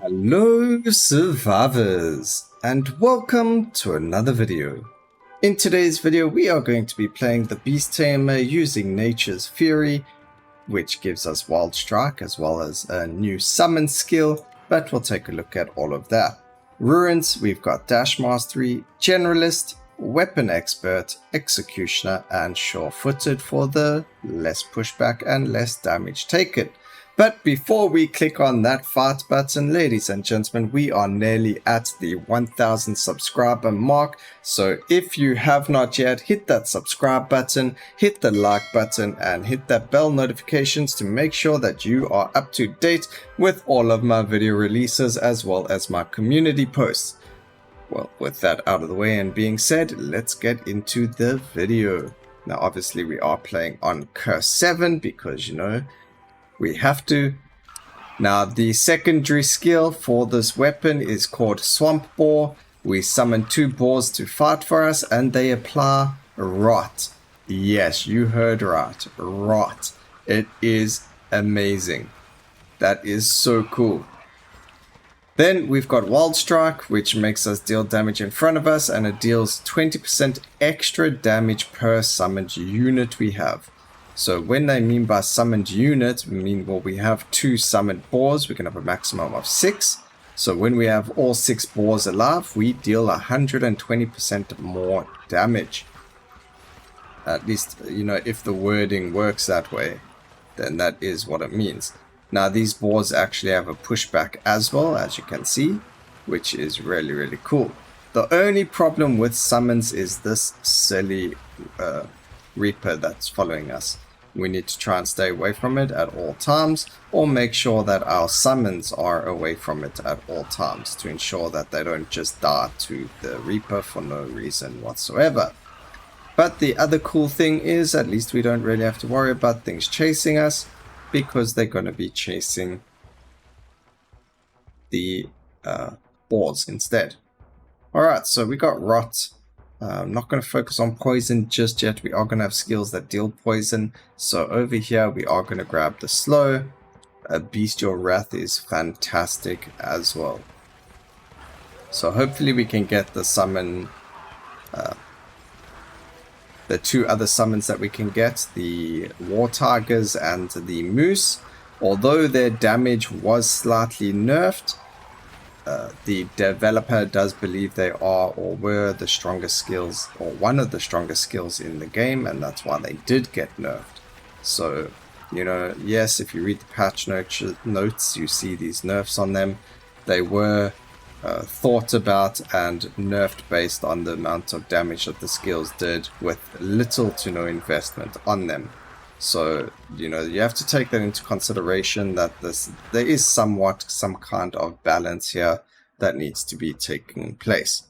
Hello survivors, and welcome to another video. In today's video we are going to be playing the Beast Tamer using Nature's Fury, which gives us Wild Strike as well as a new summon skill, but we'll take a look at all of that. Ruins, we've got Dash Mastery, Generalist, Weapon Expert, Executioner and Sure-Footed for the less pushback and less damage taken. But before we click on that fight button, ladies and gentlemen, we are nearly at the 1000 subscriber mark. So if you have not yet, hit that subscribe button, hit the like button and hit that bell notifications to make sure that you are up to date with all of my video releases as well as my community posts. Well, with that out of the way and being said, let's get into the video. Now obviously we are playing on Curse 7 because, you know, we have to. Now the secondary skill for this weapon is called Swamp Boar. We summon 2 boars to fight for us and they apply rot. Yes, you heard right, rot. It is amazing. That is so cool. Then we've got Wild Strike, which makes us deal damage in front of us and it deals 20% extra damage per summoned unit we have. So when they mean by summoned unit, we mean, well, we have 2 summoned boars, we can have a maximum of 6. So when we have all 6 boars alive, we deal 120% more damage. At least, you know, if the wording works that way, then that is what it means. Now these boars actually have a pushback as well, as you can see, which is really, really cool. The only problem with summons is this silly Reaper that's following us. We need to try and stay away from it at all times, or make sure that our summons are away from it at all times to ensure that they don't just die to the Reaper for no reason whatsoever. But the other cool thing is, at least we don't really have to worry about things chasing us, because they're going to be chasing the boars instead. Alright, so we got Rot. I'm not going to focus on poison just yet. We are going to have skills that deal poison. So over here we are going to grab the slow. Bestial Wrath is fantastic as well. So hopefully we can get the summon, the 2 other summons that we can get, the War Tigers and the Moose. Although their damage was slightly nerfed, the developer does believe they are or were the strongest skills, or one of the strongest skills in the game, and that's why they did get nerfed. So, you know, yes, if you read the patch notes, you see these nerfs on them. They were thought about and nerfed based on the amount of damage that the skills did with little to no investment on them. So, you know, you have to take that into consideration, that there is somewhat some kind of balance here that needs to be taking place.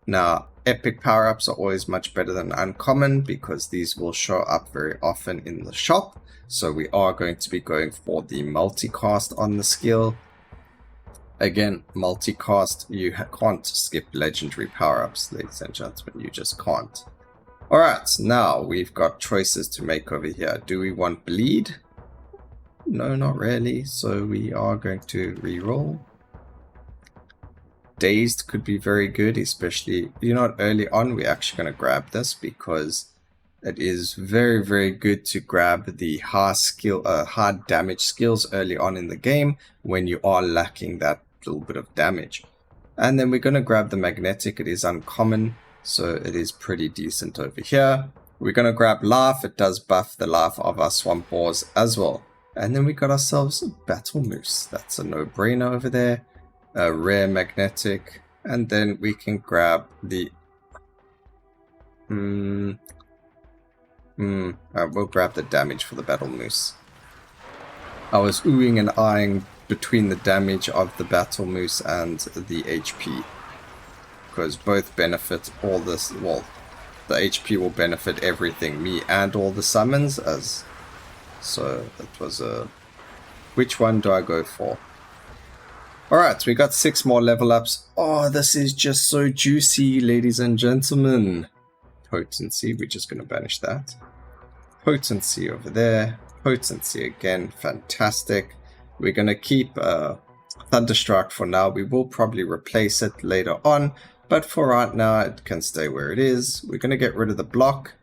Now, epic power-ups are always much better than uncommon because these will show up very often in the shop. So we are going to be going for the multicast on the skill. Again, multicast, you can't skip legendary power-ups, ladies and gentlemen, you just can't. Alright, now we've got choices to make over here. Do we want bleed? No, not really. So we are going to reroll. Dazed could be very good, especially, you know, early on we're actually going to grab this because it is very, very good to grab the hard damage skills early on in the game when you are lacking that little bit of damage. And then we're going to grab the magnetic. It is uncommon, so it is pretty decent over here. We're going to grab life. It does buff the life of our swamp boars as well. And then we got ourselves a battle moose. That's a no-brainer over there. A rare magnetic. And then we can grab the... we'll grab the damage for the battle moose. I was oohing and eyeing between the damage of the battle moose and the HP. Because both benefit all this, well, the HP will benefit everything, me and all the summons, as so it was a, which one do I go for? Alright, we got 6 more level ups. Oh, this is just so juicy, ladies and gentlemen. Potency, we're just going to banish that. Potency over there, potency again, fantastic. We're going to keep Thunderstrike for now. We will probably replace it later on, but for right now it can stay where it is. We're going to get rid of the block.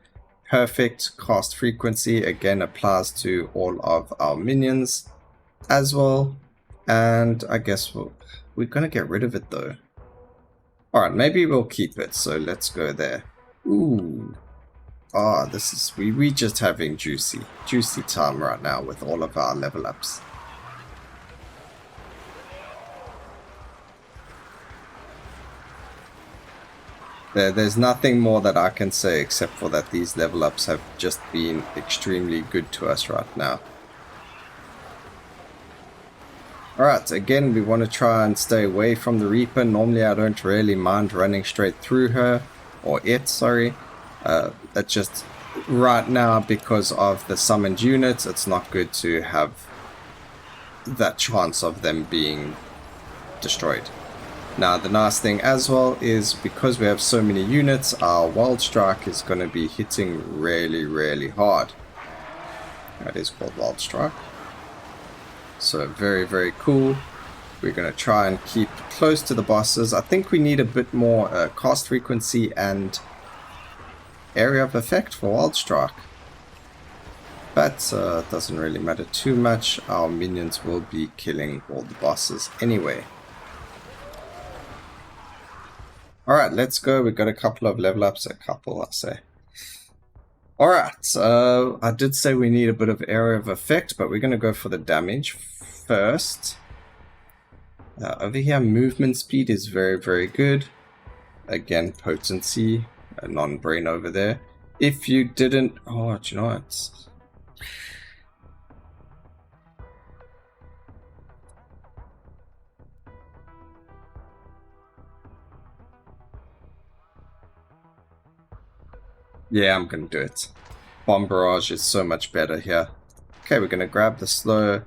Perfect. Cast frequency again applies to all of our minions as well, and I guess we're going to get rid of it though. Alright, maybe we'll keep it, so let's go there. Ooh. Ah, this is... we just having juicy time right now with all of our level ups. There's nothing more that I can say except for that these level ups have just been extremely good to us right now. Alright, again, we want to try and stay away from the Reaper. Normally I don't really mind running straight through her, or it, sorry. That's just right now, because of the summoned units, it's not good to have that chance of them being destroyed. Now the nice thing as well is, because we have so many units, our Wild Strike is going to be hitting really hard. That is called Wild Strike. So very cool. We're going to try and keep close to the bosses. I think we need a bit more cast frequency and area of effect for Wild Strike. But it doesn't really matter too much. Our minions will be killing all the bosses anyway. Alright, let's go. We've got a couple of level ups. I say. Alright, I did say we need a bit of area of effect, but we're going to go for the damage first. Over here, movement speed is very good. Again, potency, a non-brain over there. If you didn't... oh, do you know what? Yeah, I'm going to do it. Bomb Barrage is so much better here. Okay, we're going to grab the slow.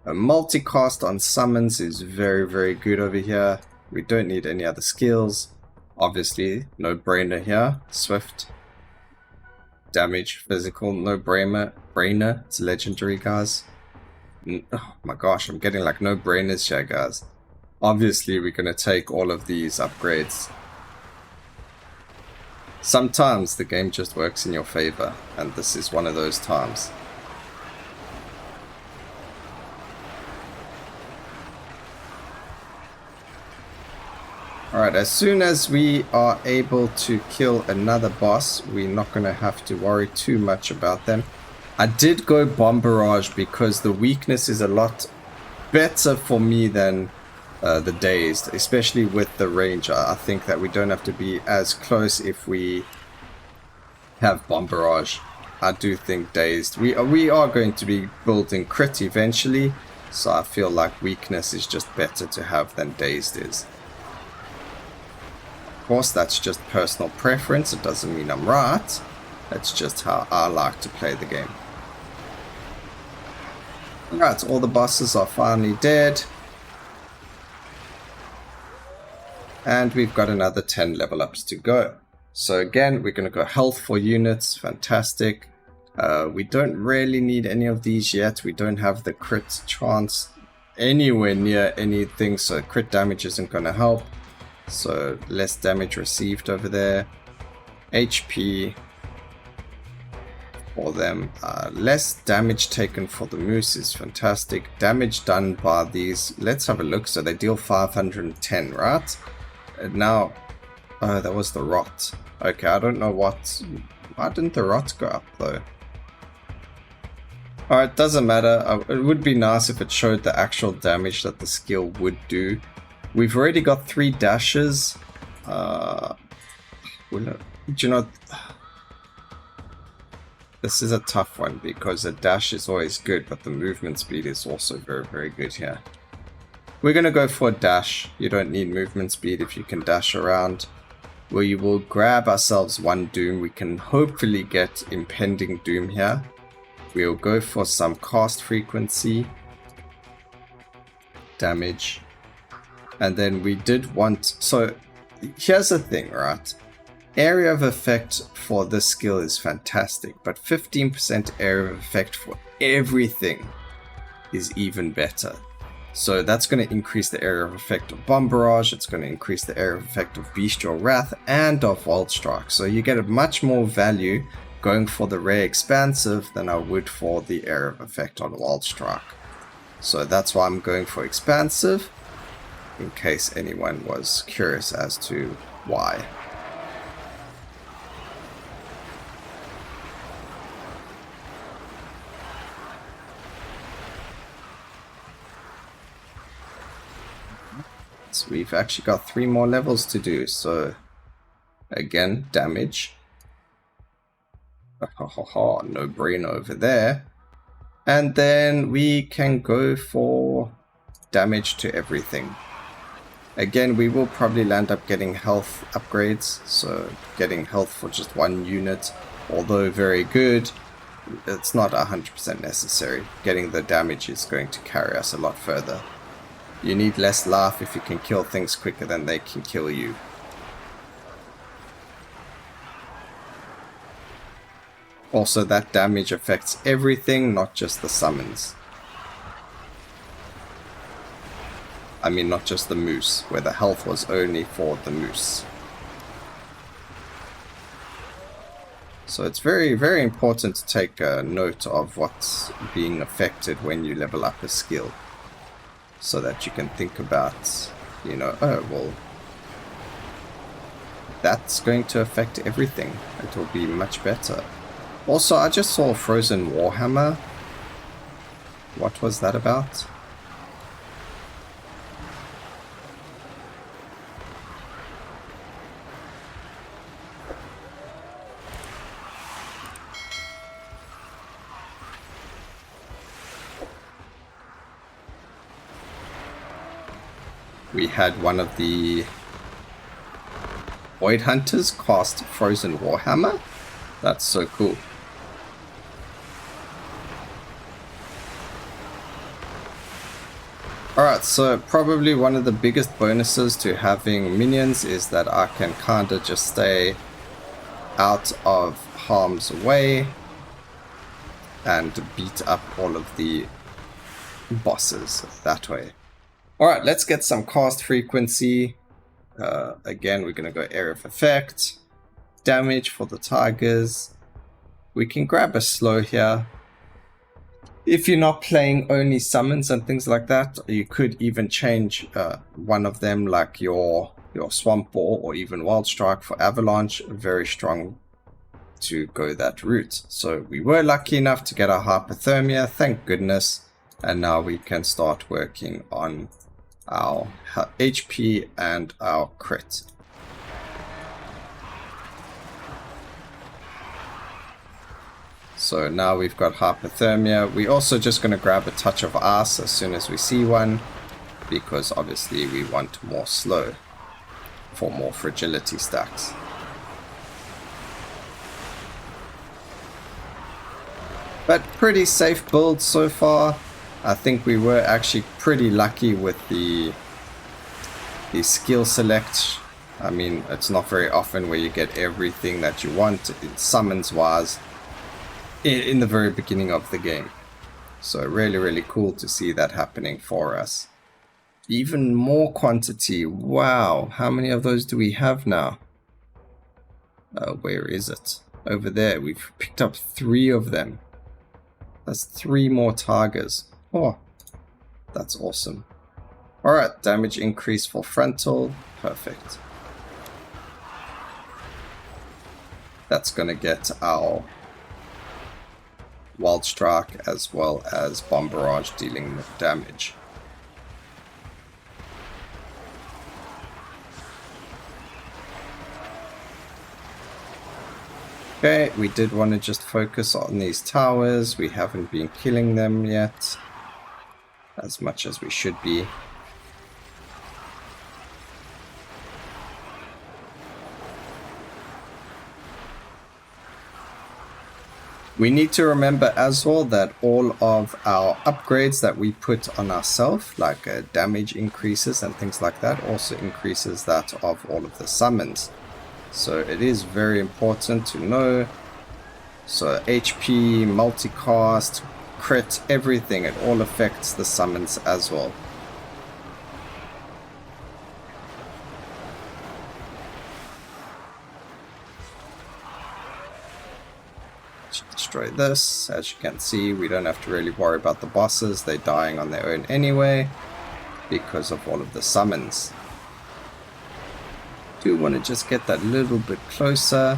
A multicast on summons is very good over here. We don't need any other skills. Obviously, no brainer here. Swift. Damage, physical, no brainer. It's legendary, guys. Oh my gosh, I'm getting like no brainers here, guys. Obviously, we're going to take all of these upgrades. Sometimes the game just works in your favor, and this is one of those times. Alright, as soon as we are able to kill another boss, we're not going to have to worry too much about them. I did go Bomb Barrage because the weakness is a lot better for me than the Dazed, especially with the range. I think that we don't have to be as close if we have Bomb Barrage. I do think Dazed. We are going to be building crit eventually, so I feel like weakness is just better to have than Dazed is. Of course, that's just personal preference. It doesn't mean I'm right. That's just how I like to play the game. Alright, all the bosses are finally dead. And we've got another 10 level ups to go. So again, we're going to go health for units. Fantastic. We don't really need any of these yet. We don't have the crit chance anywhere near anything, so crit damage isn't going to help. So less damage received over there. HP for them. Less damage taken for the moose is fantastic. Damage done by these. Let's have a look. So they deal 510, right? Now, oh, that was the rot. Okay, I don't know what... why didn't the rot go up, though? Alright, doesn't matter. It would be nice if it showed the actual damage that the skill would do. We've already got 3 dashes. Do you know... this is a tough one, because a dash is always good, but the movement speed is also very good here. We're going to go for a dash. You don't need movement speed if you can dash around. We will grab ourselves 1 doom. We can hopefully get impending doom here. We'll go for some cast frequency. Damage. And then we did want... so here's the thing, right? Area of effect for this skill is fantastic, but 15% area of effect for everything is even better. So that's going to increase the area of effect of Bomb Barrage, it's going to increase the area of effect of Bestial Wrath and of Wild Strike. So you get a much more value going for the rare expansive than I would for the area of effect on Wild Strike. So that's why I'm going for expansive, in case anyone was curious as to why. So we've actually got 3 more levels to do, so again, damage. No brainer over there. And then we can go for damage to everything. Again, we will probably land up getting health upgrades, so getting health for just 1 unit, although very good, it's not 100% necessary. Getting the damage is going to carry us a lot further. You need less life if you can kill things quicker than they can kill you. Also, that damage affects everything, not just the summons. I mean, not just the moose, where the health was only for the moose. So it's very, very important to take a note of what's being affected when you level up a skill. So that you can think about, you know, oh, well, that's going to affect everything. It will be much better. Also, I just saw Frozen Warhammer. What was that about? We had one of the Void Hunters cast Frozen Warhammer. That's so cool. Alright, so probably one of the biggest bonuses to having minions is that I can kinda just stay out of harm's way and beat up all of the bosses that way. Alright, let's get some cast frequency. Again, we're going to go area of effect. Damage for the tigers. We can grab a slow here. If you're not playing only summons and things like that, you could even change one of them, like your Swamp Boar or even Wild Strike for Avalanche. Very strong to go that route. So we were lucky enough to get our Hypothermia, thank goodness. And now we can start working on our HP and our crit. So now we've got Hypothermia. We're also just going to grab a touch of ice as soon as we see one, because obviously we want more slow for more fragility stacks. But pretty safe build so far. I think we were actually pretty lucky with the skill select. I mean, it's not very often where you get everything that you want summons wise in the very beginning of the game. So really, really cool to see that happening for us. Even more quantity. Wow, how many of those do we have now? Where is it? Over there. We've picked up 3 of them. That's 3 more tigers. Oh, that's awesome. Alright, damage increase for frontal. Perfect. That's going to get our Wild Strike as well as Bomb Barrage dealing with damage. Okay, we did want to just focus on these towers. We haven't been killing them yet as much as we should be. We need to remember as well that all of our upgrades that we put on ourselves, like damage increases and things like that, also increases that of all of the summons. So it is very important to know. So HP, multicast, crit, everything, it all affects the summons as well. destroy this. As you can see, we don't have to really worry about the bosses. They're dying on their own anyway because of all of the summons. Do want to just get that little bit closer.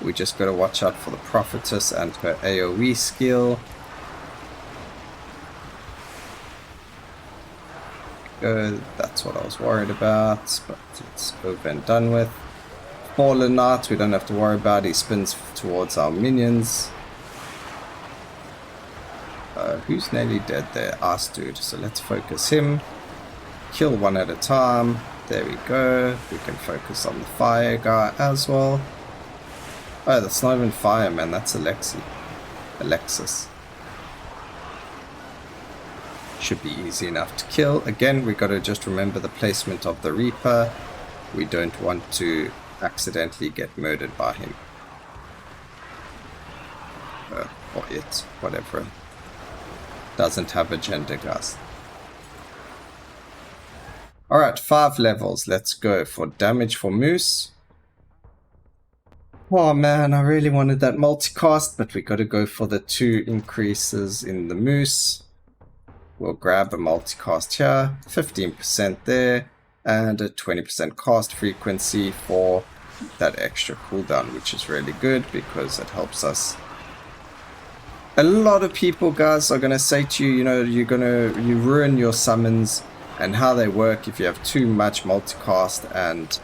We just got to watch out for the prophetess and her AoE skill. That's what I was worried about, but it's over and done with. Fallen Knight, we don't have to worry about. He spins towards our minions. Who's nearly dead there? Us dude. So let's focus him. Kill one at a time. There we go. We can focus on the fire guy as well. Oh, that's not even fire, man. That's Alexis. Should be easy enough to kill. Again, we got to just remember the placement of the Reaper. We don't want to accidentally get murdered by him. Or it, whatever. Doesn't have a gender, guys. Alright, 5 levels. Let's go for damage for Moose. Oh man, I really wanted that multicast, but we got to go for the 2 increases in the Moose. We'll grab a multicast here, 15% there, and a 20% cast frequency for that extra cooldown, which is really good because it helps us. A lot of people, guys, are going to say to you, you know, you ruin your summons and how they work if you have too much multicast and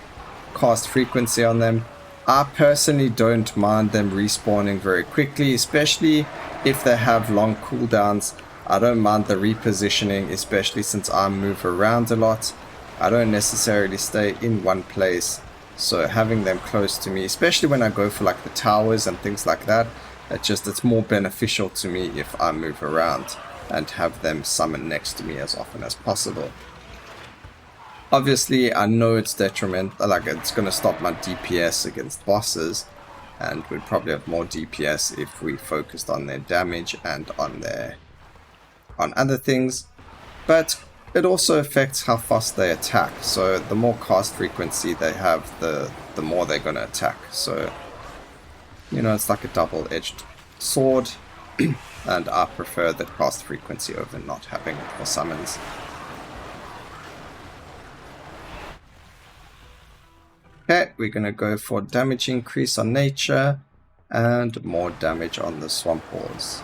cast frequency on them. I personally don't mind them respawning very quickly, especially if they have long cooldowns. I don't mind the repositioning, especially since I move around a lot. I don't necessarily stay in one place, so having them close to me, especially when I go for like the towers and things like that, it's more beneficial to me if I move around and have them summon next to me as often as possible. Obviously, I know it's detrimental, like it's going to stop my DPS against bosses, and we'd probably have more DPS if we focused on their damage and on other things, but it also affects how fast they attack. So the more cast frequency they have, the more they're going to attack. So, you know, it's like a double-edged sword, and I prefer the cast frequency over not having it for summons. Okay, we're going to go for damage increase on nature and more damage on the swamp wars.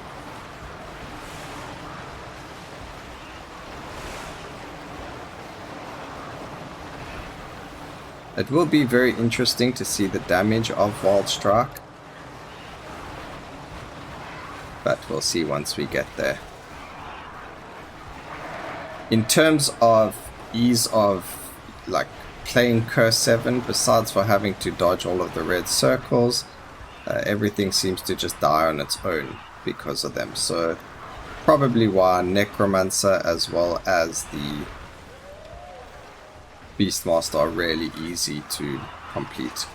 It will be very interesting to see the damage of Wild Strike, but we'll see once we get there. In terms of ease of like playing Curse 7, besides for having to dodge all of the red circles, everything seems to just die on its own because of them. So probably why Necromancer as well as the Beastmaster are really easy to complete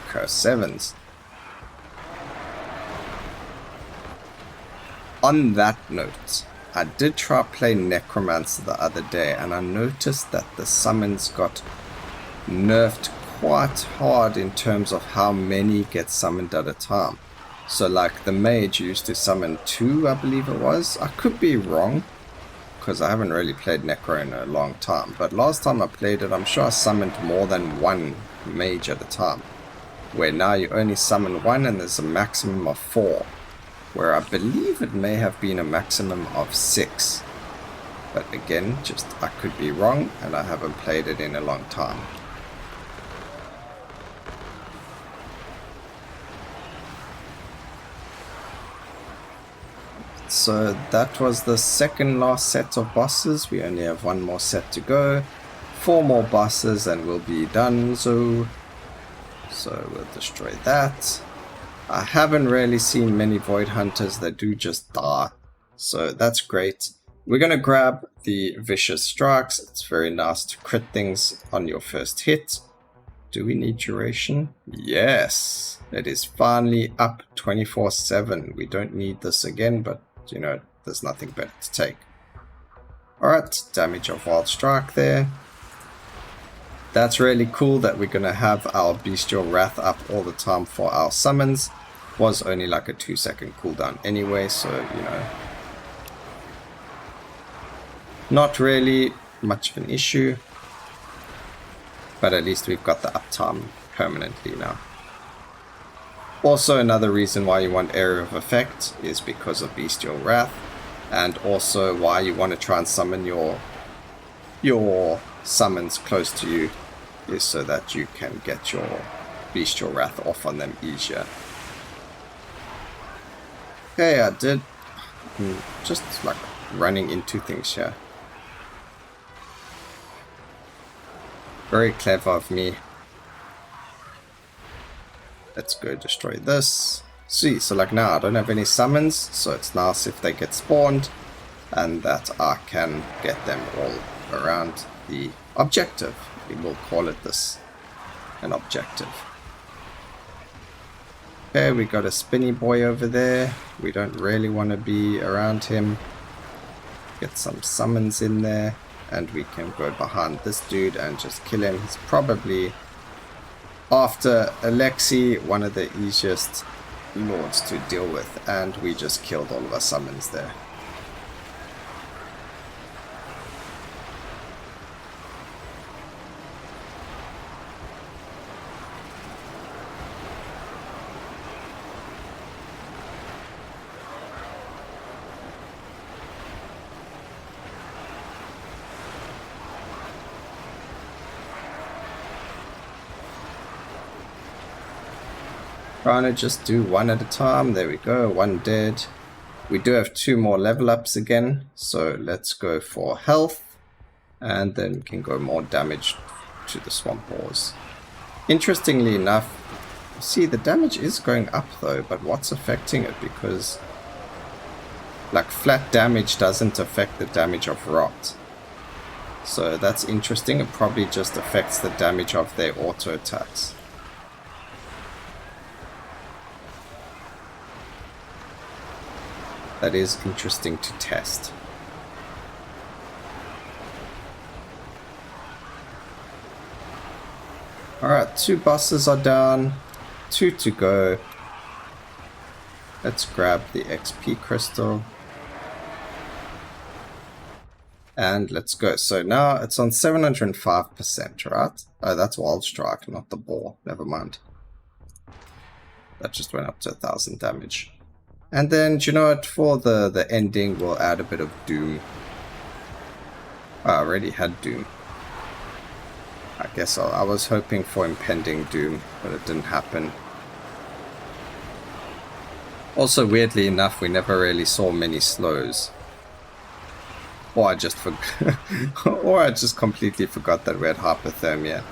Curse 7s. On that note, I did try play Necromancer the other day, and I noticed that the summons got nerfed quite hard in terms of how many get summoned at a time. So like the mage used to summon 2, I believe it was. I could be wrong, because I haven't really played Necro in a long time, but last time I played it, I'm sure I summoned more than 1 mage at a time, where now you only summon 1 and there's a maximum of 4, where I believe it may have been a maximum of 6, but again, just I could be wrong and I haven't played it in a long time. So that was the second last set of bosses. We only have 1 more set to go. 4 more bosses and we'll be done. So we'll destroy that. I haven't really seen many Void Hunters that do just die. So that's great. We're going to grab the Vicious Strikes. It's very nice to crit things on your first hit. Do we need duration? Yes. It is finally up 24/7. We don't need this again, but you know, there's nothing better to take. Alright, damage of Wild Strike there. That's really cool that we're going to have our Bestial Wrath up all the time for our summons. Was only like a 2-second cooldown anyway, so you know, not really much of an issue, but at least we've got the uptime permanently now. Also, another reason why you want Area of Effect is because of Bestial Wrath, and also why you want to try and summon your summons close to you is so that you can get your Bestial Wrath off on them easier. Okay, I did just like running into things here. Very clever of me. Let's go destroy this. See, so like now I don't have any summons, so it's nice if they get spawned and that I can get them all around the objective. We will call it this, an objective. Okay, we got a spinny boy over there. We don't really want to be around him. Get some summons in there and we can go behind this dude and just kill him. He's probably, after Alexi, one of the easiest lords to deal with, and we just killed all of our summons there. Trying to just do one at a time. There we go, one dead. We do have 2 more level ups again, so let's go for health and then we can go more damage to the swamp boars. Interestingly enough, see, the damage is going up though, but what's affecting it? Because like flat damage doesn't affect the damage of rot, so that's interesting. It probably just affects the damage of their auto attacks. That is interesting to test. Alright, 2 bosses are down, 2 to go. Let's grab the XP crystal. And let's go. So now it's on 705%, right? Oh, that's Wild Strike, not the boar. Never mind. That just went up to 1000 damage. And then, do you know what, for the ending, we'll add a bit of Doom. I already had Doom. I guess I was hoping for Impending Doom, but it didn't happen. Also, weirdly enough, we never really saw many slows. Or I just or I just completely forgot that we had hypothermia.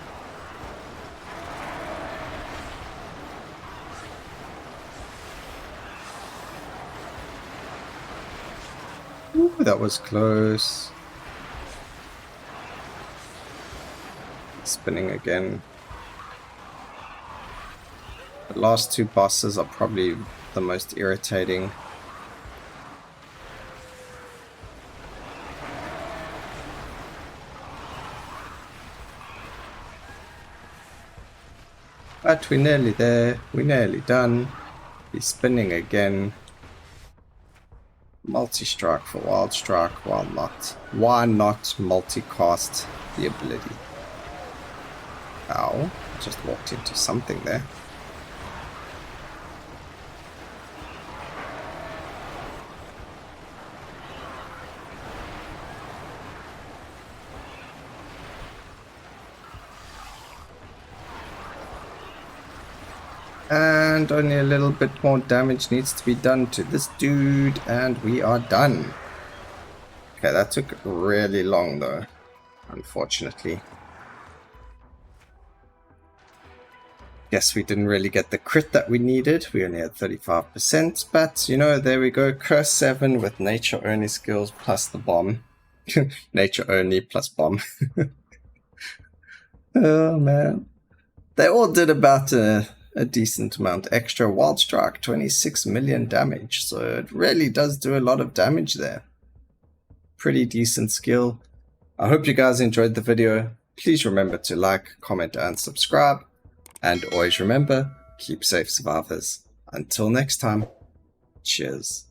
Ooh, that was close. Spinning again. The last 2 bosses are probably the most irritating. But we're nearly there. We're nearly done. He's spinning again. Multi-strike for Wild Strike, why not multicast the ability? Ow, just walked into something there. And only a little bit more damage needs to be done to this dude, and we are done. Okay, that took really long though, unfortunately. Guess we didn't really get the crit that we needed. We only had 35%, but you know, there we go. Curse 7 with nature only skills plus the bomb. Nature only plus bomb. Oh man. They all did about a decent amount extra. Wild Strike, 26 million damage, so it really does do a lot of damage there. Pretty decent skill. I hope you guys enjoyed the video. Please remember to like, comment and subscribe, and always remember, keep safe, survivors. Until next time, cheers.